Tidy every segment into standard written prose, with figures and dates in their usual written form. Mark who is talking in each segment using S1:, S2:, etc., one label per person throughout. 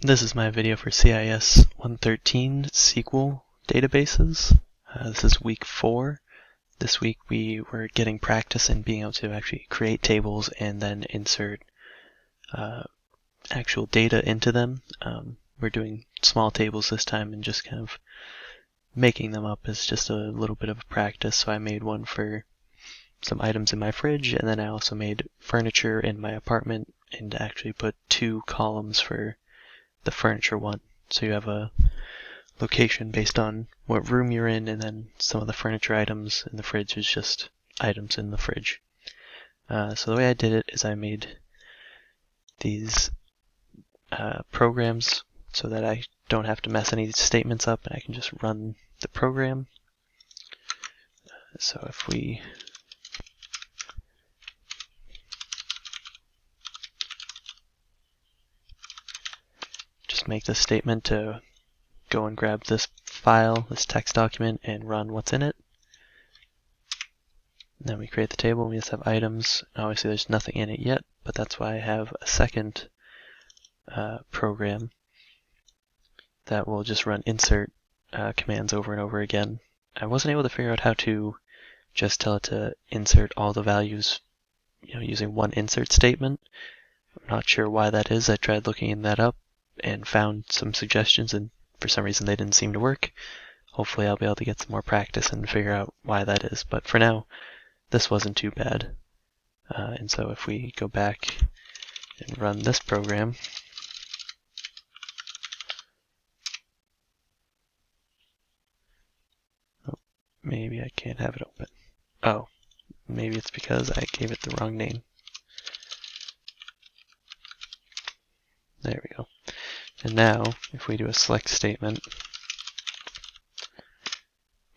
S1: This is my video for CIS 113 SQL databases. This is week 4. This week we were getting practice in being able to actually create tables and then insert actual data into them. We're doing small tables this time and just kind of making them up as just a little bit of a practice. So I made one for some items in my fridge, and then I also made furniture in my apartment and actually put 2 columns for the furniture one. So you have a location based on what room you're in, and then some of the furniture items in the fridge is just items in the fridge. So the way I did it is I made these programs so that I don't have to mess any statements up and I can just run the program. So if we just make this statement to go and grab this file, this text document, and run what's in it. And then we create the table, and we just have items. Obviously there's nothing in it yet, but that's why I have a second program that will just run insert commands over and over again. I wasn't able to figure out how to just tell it to insert all the values, using one insert statement. I'm not sure why that is. I tried looking that up and found some suggestions, and for some reason they didn't seem to work. Hopefully I'll be able to get some more practice and figure out why that is. But for now, this wasn't too bad. And so if we go back and run this program, maybe I can't have it open. Oh, maybe it's because I gave it the wrong name. There we go. And now, if we do a select statement,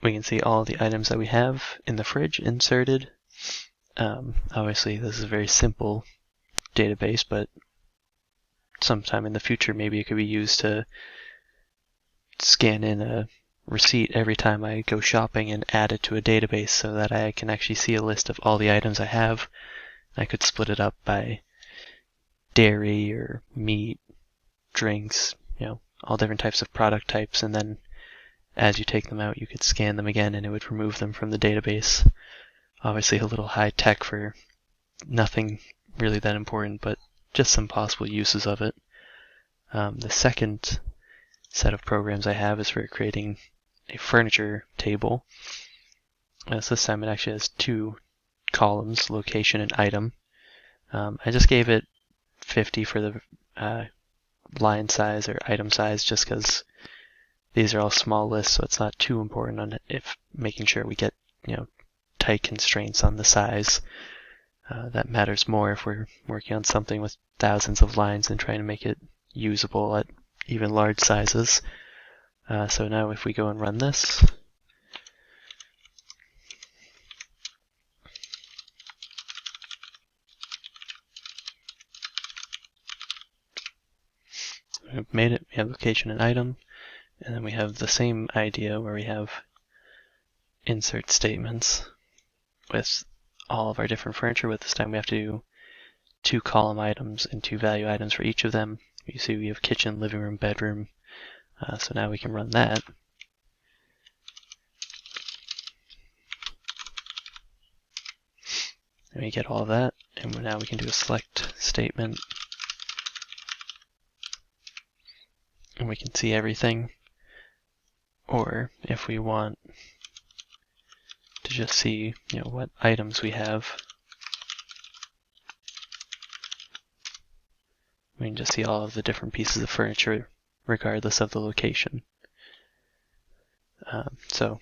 S1: we can see all the items that we have in the fridge inserted. Obviously, this is a very simple database, but sometime in the future, maybe it could be used to scan in a receipt every time I go shopping and add it to a database so that I can actually see a list of all the items I have. I could split it up by dairy or meat, drinks, all different types of product types, and then as you take them out you could scan them again and it would remove them from the database. Obviously a little high tech for nothing really that important, but just some possible uses of it. The second set of programs I have is for creating a furniture table. So this time it actually has 2 columns, location and item. I just gave it 50 for the line size or item size just because these are all small lists, so it's not too important on if making sure we get tight constraints on the size. That matters more if we're working on something with thousands of lines and trying to make it usable at even large sizes. So now if we go and run this, we've made it. We have location and item, and then we have the same idea where we have insert statements with all of our different furniture, but this time we have to do 2 column items and 2 value items for each of them. You see we have kitchen, living room, bedroom. So now we can run that. And we get all of that, and now we can do a select statement. And we can see everything. Or if we want to just see, what items we have, we can just see all of the different pieces of furniture regardless of the location. So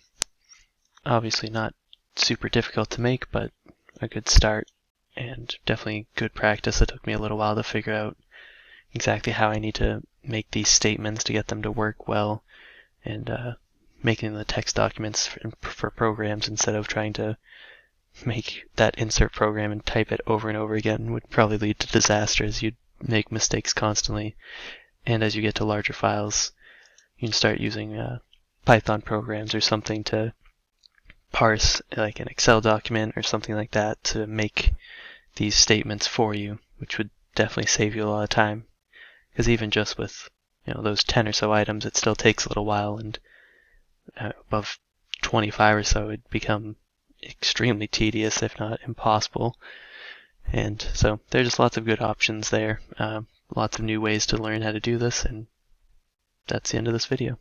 S1: obviously not super difficult to make, but a good start and definitely good practice. It took me a little while to figure out exactly how I need to make these statements to get them to work well, and making the text documents for programs instead of trying to make that insert program and type it over and over again would probably lead to disaster, as you'd make mistakes constantly. And as you get to larger files, you can start using Python programs or something to parse like an Excel document or something like that to make these statements for you, which would definitely save you a lot of time. Because even just with those 10 or so items, it still takes a little while, and above 25 or so, it'd become extremely tedious, if not impossible. And so there's just lots of good options there, lots of new ways to learn how to do this, and that's the end of this video.